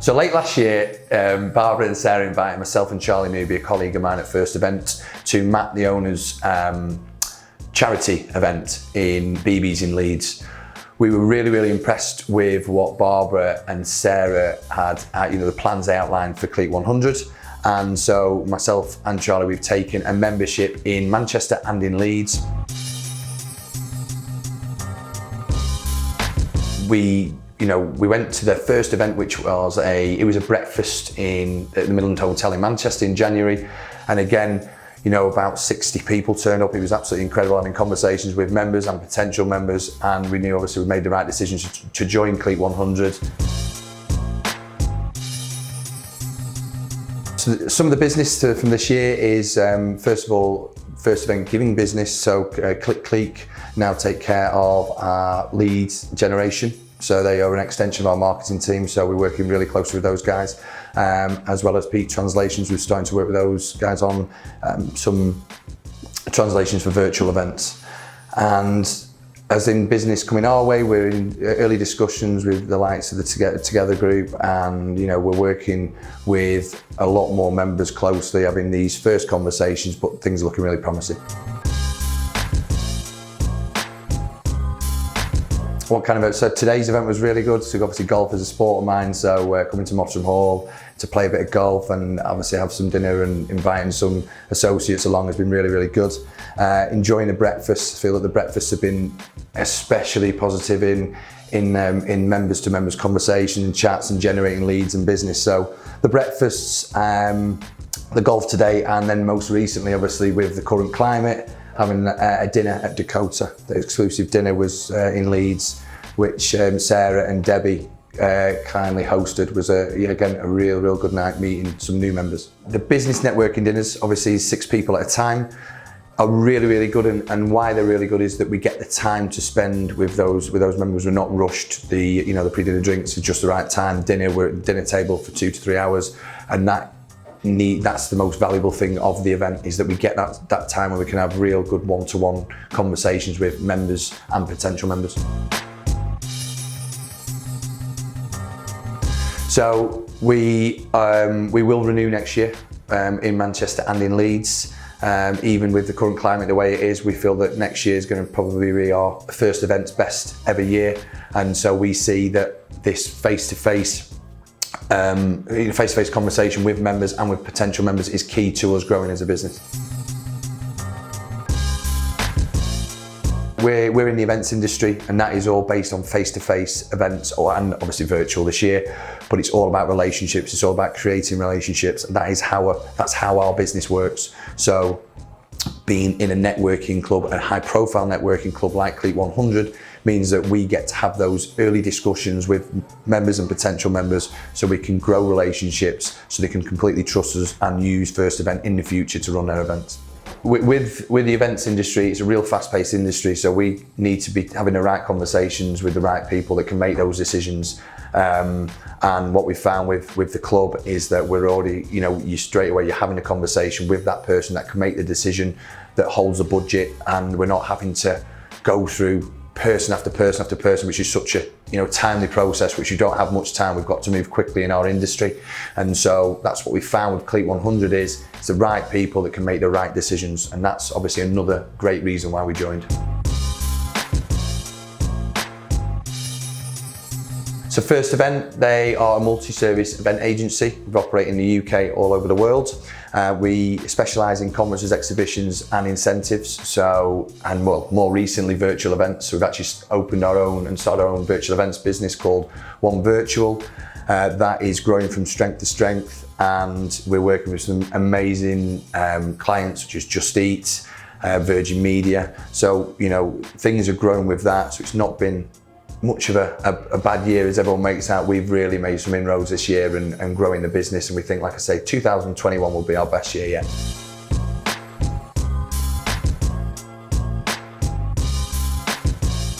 So late last year, Barbara and Sarah invited myself and Charlie Newby, a colleague of mine at First Event, to Matt, the owner's charity event in BB's in Leeds. We were really impressed with what Barbara and Sarah had, the plans they outlined for Clique 100. And so myself and Charlie, we've taken a membership in Manchester and in Leeds. We went to the first event, which was a breakfast at the Midland Hotel in Manchester in January. And again, about 60 people turned up. It was absolutely incredible, having conversations with members and potential members. And we knew obviously we made the right decision to join Clique 100. So some of the business from this year is, first of all, First Event giving business. So Clique now take care of our leads generation. So they are an extension of our marketing team. So we're working really closely with those guys, as well as Peak Translations. We're starting to work with those guys on some translations for virtual events. And as in business coming our way, we're in early discussions with the likes of the Together group, and we're working with a lot more members closely, having these first conversations, but things are looking really promising. So today's event was really good. So obviously golf is a sport of mine, so we're coming to Mottram Hall to play a bit of golf and obviously have some dinner, and inviting some associates along has been really good. Enjoying the breakfast. I feel that the breakfasts have been especially positive in members to members conversation and chats and generating leads and business. So the breakfasts, the golf today, and then most recently obviously with the current climate, having a dinner at Dakota. The exclusive dinner was in Leeds, which Sarah and Debbie kindly hosted. Was again a real good night, meeting some new members. The business networking dinners, obviously 6 people at a time, are really good, and why they're really good is that we get the time to spend with those members. We're not rushed. The pre-dinner drinks are just the right time. Dinner, we're at the dinner table for 2 to 3 hours, and that's the most valuable thing of the event, is that we get that time where we can have real good one-to-one conversations with members and potential members. So we will renew next year in Manchester and in Leeds. Even with the current climate the way it is, we feel that next year is going to probably be our First Event's best ever year, and so we see that this face-to-face conversation with members and with potential members is key to us growing as a business. We're in the events industry, and that is all based on face-to-face events, and obviously virtual this year, but it's all about relationships. It's all about creating relationships. That's how our business works. So being in a networking club, a high-profile networking club like Clique 100, means that we get to have those early discussions with members and potential members, so we can grow relationships, so they can completely trust us and use First Event in the future to run their events. With the events industry, it's a real fast-paced industry, so we need to be having the right conversations with the right people that can make those decisions. And what we found with the club is that we're already, you straight away, you're having a conversation with that person that can make the decision, that holds a budget, and we're not having to go through person after person after person, which is such a timely process, which you don't have much time. We've got to move quickly in our industry, and so that's what we found with Clique 100 is it's the right people that can make the right decisions, and that's obviously another great reason why we joined. So First Event, they are a multi-service event agency. We operate in the UK, all over the world. We specialise in conferences, exhibitions and incentives. More recently virtual events. So we've actually opened our own and started our own virtual events business called One Virtual. That is growing from strength to strength, and we're working with some amazing clients such as Just Eat, Virgin Media. So things are growing with that. So it's not been much of a bad year as everyone makes out. We've really made some inroads this year and growing the business, and we think, like I say, 2021 will be our best year yet.